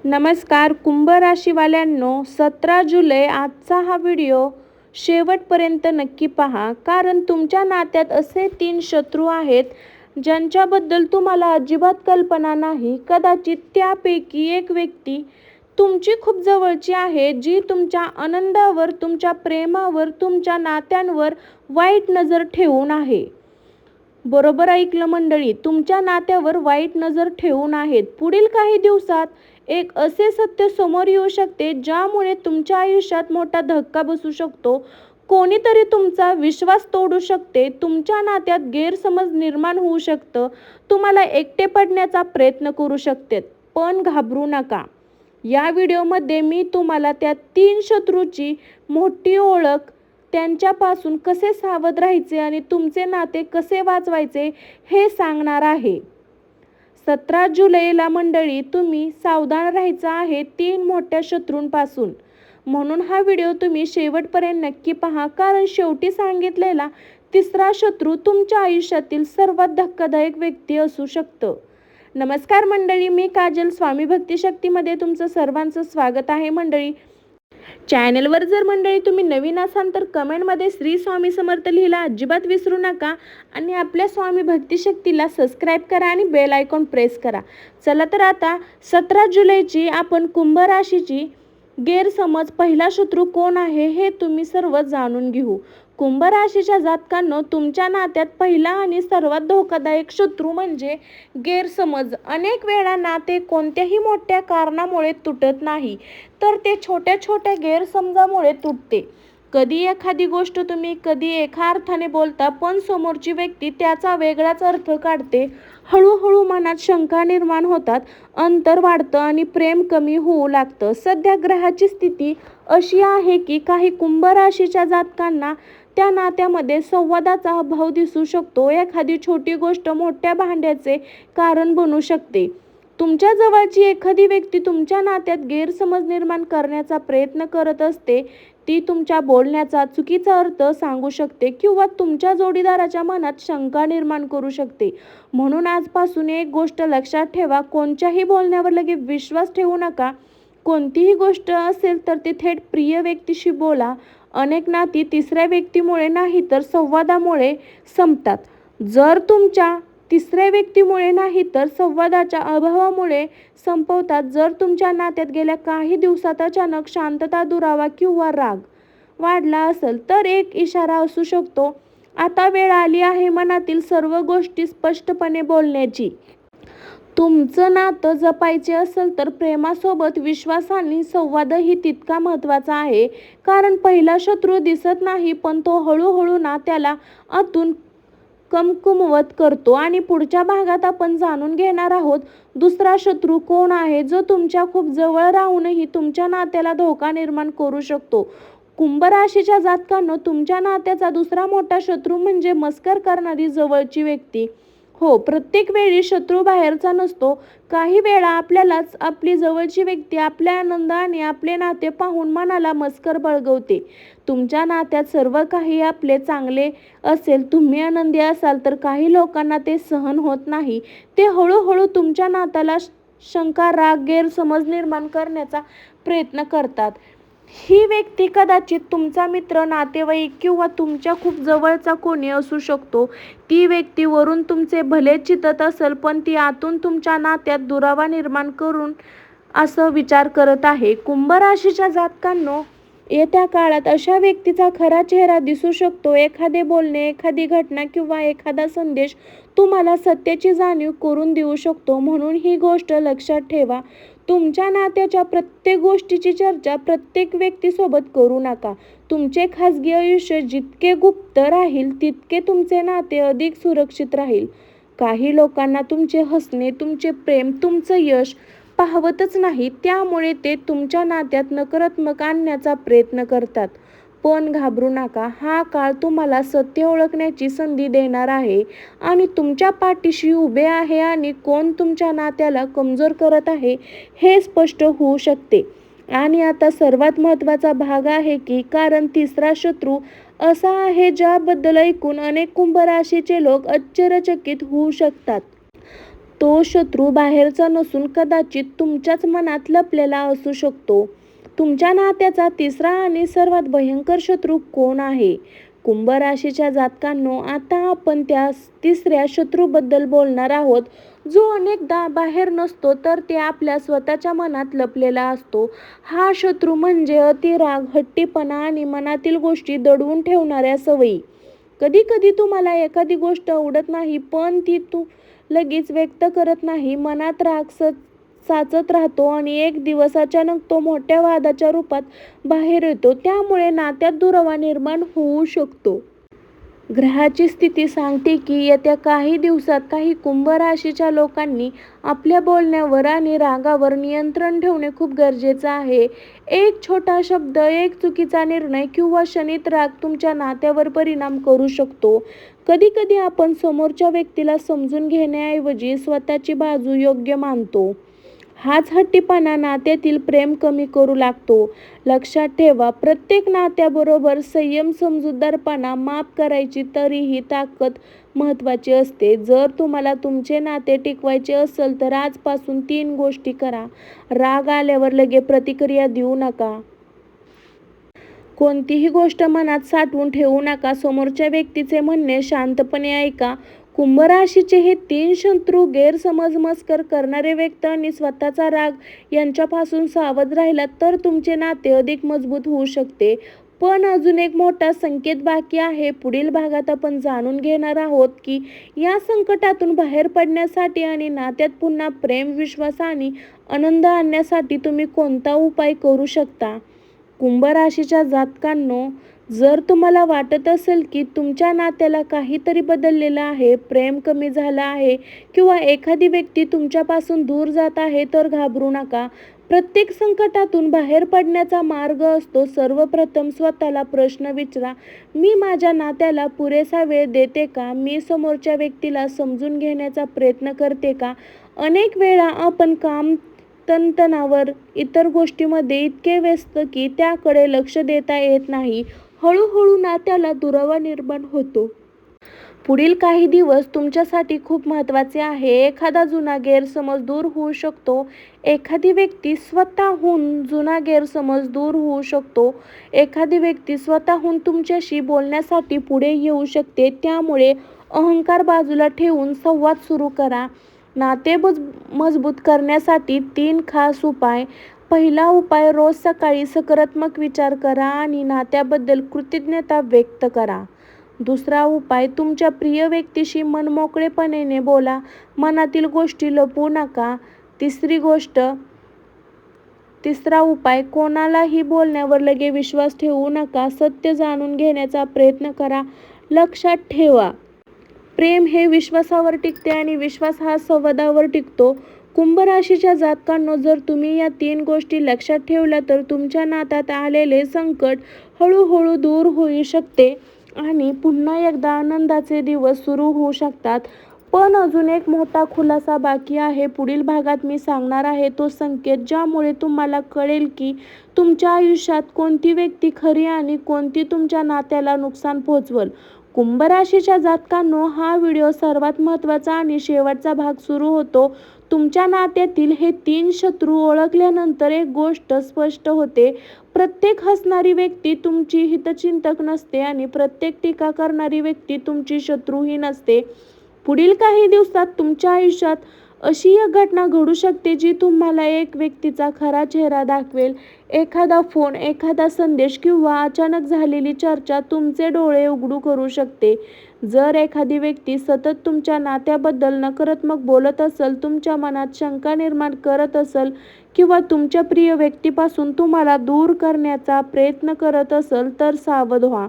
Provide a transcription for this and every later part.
नमस्कार कुंभ राशीवाल्यांनो, 17 जुलै आजचा हा व्हिडिओ शेवटपर्यंत नक्की पहा, कारण तुमच्या नात्यात असे 3 शत्रू आहेत ज्यांच्याबद्दल तुम्हाला अजिबात कल्पना नाही. कदाचित त्यापैकी एक व्यक्ती तुमची खूप जवळची आहे, जी तुमच्या आनंदावर, तुमच्या प्रेमावर, तुमच्या नात्यांवर वाईट नजर ठेवून आहे. बरोबर ऐकलं मंडळी, तुमच्या नात्यावर वाईट नजर ठेवून आहेत. पुढील काही दिवसात एक असे सत्य समोर येऊ शकते ज्यामुळे तुमच्या आयुष्यात मोठा धक्का बसू शकतो. कोणीतरी तुमचा विश्वास तोडू शकते, तुमच्या नात्यात गैरसमज निर्माण होऊ शकतं, तुम्हाला एकटे पडण्याचा प्रयत्न करू शकतात. पण घाबरू नका. या व्हिडिओमध्ये मी तुम्हाला त्या 3 शत्रूची मोठी ओळख, त्यांच्यापासून कसे सावध राहायचे आणि तुमचे नाते कसे वाचवायचे हे सांगणार आहे. 17 जुलैला मंडळी, तुम्ही सावधान राहायचं आहे 3 मोठ्या शत्रूंपासून. म्हणून हा व्हिडिओ तुम्ही शेवटपर्यंत नक्की पहा, कारण शेवटी सांगितलेला तिसरा शत्रू तुमच्या आयुष्यातील सर्वात धक्कादायक व्यक्ती असू शकतं. नमस्कार मंडळी, मी काजल. स्वामी भक्ती शक्तीमध्ये तुमचं सर्वांचं स्वागत आहे मंडळी. चॅनलवर जर मंडळी तुम्ही नवीन असाल तर कमेंटमध्ये श्री स्वामी समर्थ लिहायला अजिबात विसरू नका आणि आपल्या स्वामी भक्ती शक्तीला सबस्क्राईब करा आणि बेल आयकॉन प्रेस करा. चला तर आता 17 जुलैची आपण कुंभ राशीची गैरसमज, पहिला शत्रू कोण आहे हे तुम्ही सर्व जाणून घेऊ. कुंभ राशीच्या जातकांनो, तुमच्या नात्यात पहिला आणि सर्वात धोकादायक शत्रू म्हणजे गैरसमज. अनेक वेळा नाते कोणत्याही मोठ्या कारणामुळे तुटत नाही, तर ते छोट्या छोट्या गैरसमजामुळे तुटते. कधी एखादी गोष्ट तुम्ही कधी एका अर्थाने बोलता, पण समोरची व्यक्ती त्याचा वेगळाच अर्थ काढते. हळूहळू मनात शंका निर्माण होतात, अंतर वाढतं आणि प्रेम कमी होऊ लागतं. सध्या ग्रहाची स्थिती अशी आहे की काही कुंभ राशीच्या जातकांना त्या नात्यामध्ये संवादाचा अभाव दिसू शकतो. एखादी छोटी गोष्ट मोठ्या भांड्याचे कारण बनू शकते. तुमच्या जवळची एखादी व्यक्ती तुमच्या नात्यात गैरसमज निर्माण करण्याचा प्रयत्न करत असते. ती तुमच्या बोलण्याचा चुकीचा अर्थ सांगू शकते किंवा तुमच्या जोडीदाराच्या मनात शंका निर्माण करू शकते. म्हणून आजपासून एक गोष्ट लक्षात ठेवा, कोणत्याही बोलण्यावर लगेच विश्वास ठेवू नका. कोणतीही गोष्ट असेल तर ती थेट प्रिय व्यक्तीशी बोला. अनेक नाती तिसऱ्या व्यक्तीमुळे नाही तर संवादामुळे संपतात. जर तुमच्या तिसऱ्या व्यक्तीमुळे नाही तर संवादाच्या अभावामुळे संपवतात. जर तुमच्या नात्यात गेल्या काही दिवसात अचानक शांतता, दुरावा किंवा राग वाढला असेल तर एक इशारा असू शकतो. आता वेळ आली आहे मनातील सर्व गोष्टी स्पष्टपणे बोलण्याची. तुमचं नातं जपायचे असेल तर प्रेमासोबत विश्वास आणि संवादही तितका महत्त्वाचा आहे. कारण पहिला शत्रू दिसत नाही, पण तो हळूहळू नात्याला आतून कमकुवत करतो. आणि पुढच्या भागात आपण जाणून घेणार आहोत दुसरा शत्रू कोण आहे, जो तुमच्या खूप जवळ राहूनही तुमच्या नात्याला धोका निर्माण करू शकतो. कुंभ राशीच्या जातकांनो, तुमच्या नात्याचा दुसरा मोठा शत्रू म्हणजे मस्कर करणारी जवळची व्यक्ती. हो, प्रत्येक वेळी शत्रू बाहेरचा नसतो. काही वेळा आपल्यालाच आपली जवळची व्यक्ती आपल्या आनंद आणि आपले नाते पाहून मनाला मस्कर बळगवते. तुमच्या नात्यात सर्व काही आपले चांगले असेल, तुम्ही आनंदी असाल, तर काही लोकांना ते सहन होत नाही. ते हळूहळू तुमच्या नात्याला शंका, राग, गैरसमज निर्माण करण्याचा प्रयत्न करतात. ही व्यक्ती कदाचित तुमचा मित्र, नातेवाईक किंवा तुमच्या खूप जवळचा कोणी असू शकतो. ती व्यक्ती वरून तुमचे भले चितत असेल, पण ती आतून तुमच्या नात्यात दुरावा निर्माण करून असं विचार करत आहे. कुंभ राशीच्या जातकांनो, येत्या काळात अशा व्यक्तीचा खरा चेहरा दिसू शकतो. एखादे बोलणे, एखादी घटना किंवा एखादा संदेश तुम्हाला सत्याची जाणीव करून देऊ शकतो. म्हणून ही गोष्ट लक्षात ठेवा, तुमच्या नात्याच्या प्रत्येक गोष्टीची चर्चा प्रत्येक व्यक्तीसोबत करू नका. तुमचे खाजगी आयुष्य जितके गुप्त राहील तितके तुमचे नाते अधिक सुरक्षित राहील. काही लोकांना तुमचे हसणे, तुमचे प्रेम, तुमचं यश पाहवतच नाही, त्यामुळे ते तुमच्या नात्यात नकारात्मक आणण्याचा प्रयत्न करतात. पण घाबरू नका, हा काळ तुम्हाला सत्य ओळखण्याची संधी देणार आहे आणि तुमच्या पाठीशी उभे आहे. आणि कोण तुमच्या नात्याला कमजोर करत आहे हे स्पष्ट होऊ शकते. आणि आता सर्वात महत्त्वाचा भाग आहे की, कारण तिसरा शत्रू असा आहे ज्याबद्दल ऐकून अनेक कुंभ राशीचे लोक आश्चर्यचकित होऊ शकतात. तो शत्रू बाहेरचा नसून कदाचित तुमच्याच मनात लपलेला असू शकतो. तुमच्या नात्याचा तिसरा आणि सर्वात भयंकर शत्रू कोण आहे? कुंभ राशीच्या जातकांनो, आता आपण त्या तिसऱ्या शत्रूबद्दल बोलणार आहोत, जो अनेकदा बाहेर नसतो तर ते आपल्या स्वतःच्या मनात लपलेला असतो. हा शत्रू म्हणजे अतिराग, हट्टीपणा आणि मनातील गोष्टी दडवून ठेवणाऱ्या सवयी. कधी कधी तुम्हाला एखादी गोष्ट आवडत नाही, पण ती तू लगेच व्यक्त करत नाही. मनात राग साचत राहतो आणि एक दिवस अचानक तो मोठ्या वादाच्या रूपात बाहेर येतो. त्यामुळे नात्यात दुरावा निर्माण होऊ शकतो. ग्रहाची स्थिती सांगते की येत्या काही दिवसात काही कुंभ राशीच्या लोकांनी आपल्या बोलण्यावर आणि रागावर नियंत्रण ठेवणे खूप गरजेचं आहे. एक छोटा शब्द, एक चुकीचा निर्णय किंवा क्षणिक राग तुमच्या नात्यावर परिणाम करू शकतो. कधी कधी आपण समोरच्या व्यक्तीला समजून घेण्याऐवजी स्वतःची बाजू योग्य मानतो. हाच हट्टीपणा नात्यातील प्रेम कमी करू लागतो. लक्षात ठेवा, प्रत्येक नात्याबरोबर संयम, समजूतदारपणा, माफ करायची तरीही ताकद महत्त्वाची असते. जर तुम्हाला तुमचे नाते टिकवायचे असेल तर आजपासून 3 गोष्टी करा. राग आल्यावर लगेच प्रतिक्रिया देऊ नका. कोणतीही गोष्ट मनात साठवून ठेवू नका. समोरच्या व्यक्तीचे म्हणणे शांतपणे ऐका. कुंभ राशीचे हे 3 शत्रू गैरसमज, मस्कर करणारे व्यक्ती आणि स्वतःचा राग यांच्यापासून सावध राहिलात तर तुमचे नाते अधिक मजबूत होऊ शकते. पण अजून एक मोठा संकेत बाकी आहे. पुढील भागात आपण जाणून घेणार आहोत की या संकटातून बाहेर पडण्यासाठी आणि नात्यात पुन्हा प्रेम, विश्वास आणि आनंद आणण्यासाठी तुम्ही कोणता उपाय करू शकता. कुंभ राशीच्या जातकांनो, जर तुम्हाला वाटत असेल की तुमच्या नात्याला काहीतरी बदललेलं आहे, प्रेम कमी झालं आहे किंवा एखादी व्यक्ती तुमच्यापासून दूर जात आहे, तर घाबरू नका. प्रत्येक संकटातून बाहेर पडण्याचा मार्ग असतो. सर्वप्रथम स्वतःला प्रश्न विचारा, मी माझ्या नात्याला पुरेसा वेळ देते का? मी समोरच्या व्यक्तीला समजून घेण्याचा प्रयत्न करते का? अनेक वेळा आपण काम, तणावर, इतर गोष्टींमध्ये इतके व्यस्त की त्याकडे लक्ष देता येत नाही. हळूहळू नात्याला दुरावा निर्माण होतो. पुढील काही दिवस तुमच्यासाठी खूप महत्त्वाचे आहे. एखादा जुना गैरसमज दूर होऊ शकतो. एखादी व्यक्ती स्वतःहून तुमच्याशी बोलण्यासाठी पुढे येऊ शकते. त्यामुळे अहंकार बाजूला ठेवून संवाद सुरू करा. नाते मजबूत करण्यासाठी 3 खास उपाय. पहिला उपाय, रोज सकाळी सकारात्मक विचार करा आणि नात्याबद्दल कृतज्ञता व्यक्त करा. दुसरा उपाय, तुमच्या प्रिय व्यक्तीशी मनमोकळेपणाने बोला. मनातील गोष्टी लपवू नका. तिसरा उपाय, कोणालाही बोलण्यावर लगेच विश्वास ठेवू नका. सत्य जाणून घेण्याचा प्रयत्न करा. लक्षात ठेवा, प्रेम हे विश्वासावर टिकते आणि विश्वास हा संवादावर टिकतो. कुंभ राशीच्या जातकांनो, जर तुम्ही या 3 गोष्टी लक्षात ठेवल्या तर तुमच्या नात्यात आलेले संकट हळूहळू दूर होऊ शकते आणि पुन्हा एकदा आनंदाचे दिवस सुरू होऊ शकतात. पण अजून एक मोठा खुलासा बाकी आहे. पुढील भागात मी सांगणार आहे तो संकेत, ज्यामुळे तुम्हाला कळेल की तुमच्या आयुष्यात कोणती व्यक्ती खरी आणि कोणती तुमच्या नात्याला नुकसान पोहोचवल. कुंभ राशीच्या जातकांनो, हा व्हिडिओ सर्वात महत्त्वाचा आणि शेवटचा भाग सुरू होतो. तुमच्या नात्यातील हे 3 शत्रू ओळखल्यानंतर एक गोष्ट स्पष्ट होते. प्रत्येक हसणारी व्यक्ती तुमची हितचिंतक नसते आणि प्रत्येक टीका करणारी व्यक्ती तुमची शत्रूही नसते. पुढील काही दिवसात तुमच्या आयुष्यात अशी एक घटना घडू शकते जी तुम्हाला एक व्यक्तीचा खरा चेहरा दाखवेल. एखादा फोन, एखादा संदेश किंवा अचानक झालेली चर्चा तुमचे डोळे उघडू करू शकते. जर एखादी व्यक्ती सतत तुमच्या नात्याबद्दल नकारात्मक बोलत असेल, तुमच्या मनात शंका निर्माण करत असेल किंवा तुमच्या प्रिय व्यक्तीपासून तुम्हाला दूर करण्याचा प्रयत्न करत असेल तर सावध व्हा.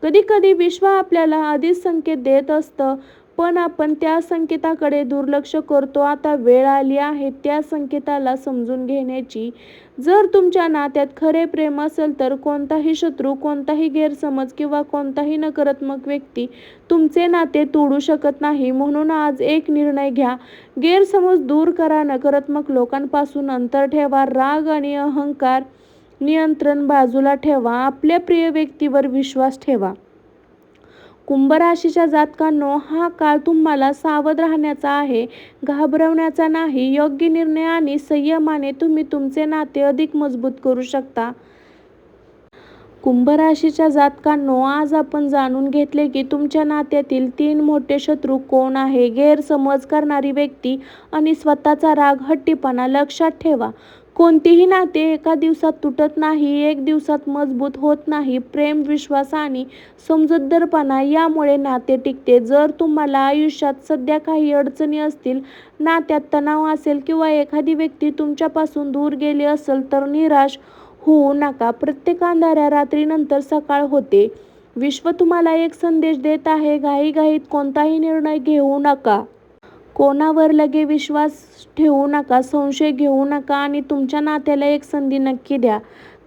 कधी कधी विश्व आपल्याला आधीच संकेत देत असतं, पण आपण त्या संकेताकडे दुर्लक्ष करतो. आता वेळ आली आहे त्या संकेताला समजून घेण्याची. जर तुमच्या नात्यात खरे प्रेम असेल तर कोणताही शत्रू, कोणताही गैरसमज किंवा कोणताही नकारात्मक व्यक्ती तुमचे नाते तोडू शकत नाही. म्हणून आज एक निर्णय घ्या. गैरसमज दूर करा. नकारात्मक लोकांपासून अंतर ठेवा. राग आणि अहंकार नियंत्रण बाजूला ठेवा. आपल्या प्रिय व्यक्तीवर विश्वास ठेवा. कुंभ राशीच्या जातकांनो, हा काळ तुम्हाला सावध राहण्याचा आहे, घाबरवण्याचा नाही. योग्य निर्णय आणि संयमाने तुम्ही तुमचे नाते अधिक मजबूत करू शकता. कुंभ राशीच्या जातकांनो, आज आपण जाणून घेतले की तुमच्या नात्यातील 3 मोठे शत्रू कोण आहे. गैरसमज करणारी व्यक्ती आणि स्वतःचा राग, हट्टीपणा. लक्षात ठेवा, कोणतेही नाते एका दिवसात तुटत नाही, एक दिवसात मजबूत होत नाही. प्रेम, विश्वास आणि समजूतदारपणा यामुळे नाते टिकते. जर तुम्हाला आयुष्यात सध्या काही अडचणी असतील, नात्यात तणाव असेल किंवा एखादी व्यक्ती तुमच्यापासून दूर गेली असेल तर निराश होऊ नका. प्रत्येक अंधाऱ्या रात्रीनंतर सकाळ होते. विश्व तुम्हाला एक संदेश देत आहे, घाईघाईत कोणताही निर्णय घेऊ नका. कोणावर लगे विश्वास ठेवू नका, संशय घेऊ नका आणि तुमच्या नात्याला एक संधी नक्की द्या.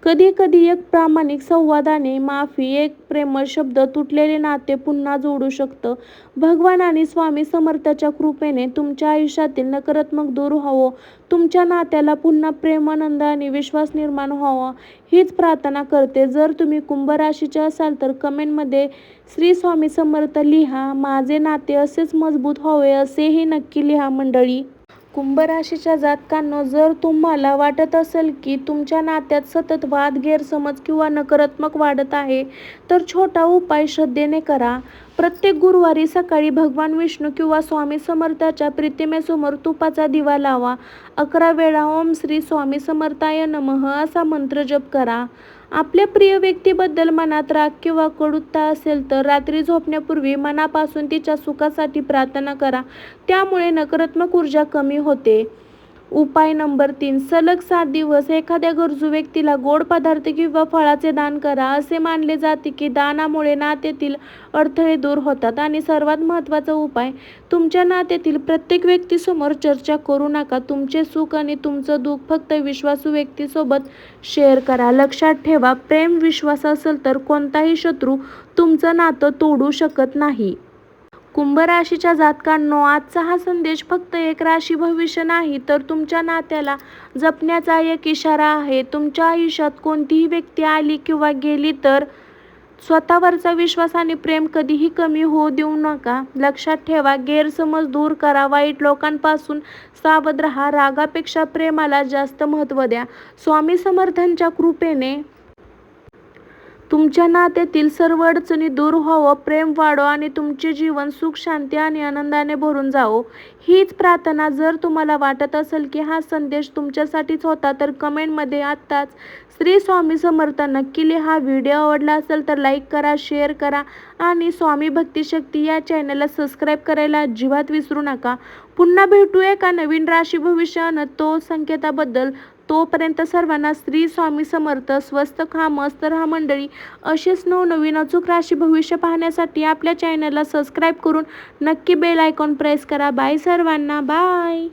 कधी कधी एक प्रामाणिक संवादाने, माफी, एक प्रेमळ शब्द तुटलेले नाते पुन्हा जोडू शकतं. भगवान आणि स्वामी समर्थाच्या कृपेने तुमच्या आयुष्यातील नकारात्मक दूर व्हावं, तुमच्या नात्याला पुन्हा प्रेम, आनंद आणि विश्वास निर्माण व्हावा, हीच प्रार्थना करते. जर तुम्ही कुंभ राशीचे असाल तर कमेंटमध्ये श्री स्वामी समर्थ लिहा. माझे नाते असेच मजबूत व्हावे असेही नक्की लिहा मंडळी. कुंभ राशीच्या जातकांनो, जर तुम्हाला वाटत असेल की तुमच्या नात्यात सतत वाद, गैरसमज किंवा नकारात्मक वाढत आहे, तर छोटा उपाय श्रद्धेने करा. प्रत्येक गुरुवारी सकाळी भगवान विष्णू किंवा स्वामी समर्थाच्या प्रतिमेसमोर तुपाचा दिवा लावा. 11 वेळा ओम श्री स्वामी समर्थाय नमः असा मंत्र जप करा. आपल्या प्रिय व्यक्तीबद्दल मनात राग किंवा कडुता असेल तर रात्री झोपण्यापूर्वी मनापासून तिच्या सुखासाठी प्रार्थना करा. त्यामुळे नकारात्मक ऊर्जा कमी होते. उपाय नंबर 3, सलग 7 दिवस एखाद्या गरजू व्यक्तीला गोड पदार्थ किंवा फळाचे दान करा. असे मानले जाते की दानामुळे नात्यातील अडथळे दूर होतात. आणि सर्वात महत्त्वाचा उपाय, तुमच्या नात्यातील प्रत्येक व्यक्तीसमोर चर्चा करू नका. तुमचे सुख आणि तुमचं दुःख फक्त विश्वासू व्यक्तीसोबत शेअर करा. लक्षात ठेवा, प्रेम, विश्वास असेल तर कोणताही शत्रू तुमचं नातं तोडू शकत नाही. कुंभ राशीच्या जातकांनो, आजचा हा संदेश फक्त एक राशी भविष्य नाही, तर तुमच्या नात्याला जपण्याचा एक इशारा आहे. तुमच्या आयुष्यात कोणतीही व्यक्ती आली किंवा गेली तर स्वतःवरचा विश्वास आणि प्रेम कधीही कमी होऊ देऊ नका. लक्षात ठेवा, गैरसमज दूर करा, वाईट लोकांपासून सावध राहा, रागापेक्षा प्रेमाला जास्त महत्त्व द्या. स्वामी समर्थांच्या कृपेने तुमच्या नात्यातील सर्व अडचणी दूर व्हावं, प्रेम वाढो आणि तुमचे जीवन सुख, शांती आणि आनंदाने भरून जावो, हीच प्रार्थना. जर तुम्हाला वाटत असेल की हा संदेश तुमच्यासाठीच होता तर कमेंटमध्ये आत्ताच श्री स्वामी समर्थ नक्की लिहा. व्हिडिओ आवडला असेल तर लाईक करा, शेअर करा आणि स्वामी भक्ती शक्ती या चॅनलला सबस्क्राईब करायला अजिबात विसरू नका. पुन्हा भेटू एका नवीन राशी भविष्यानं तो संकेताबद्दल. तोपर्यंत सर्वांना श्री स्वामी समर्थ. स्वस्त खा, मस्त राहा मंडळी. असेच नवनवीन अचूक राशी भविष्य पाहण्यासाठी आपल्या चॅनलला सबस्क्राईब करून नक्की बेल आयकॉन प्रेस करा. बाय सर्वांना, बाय.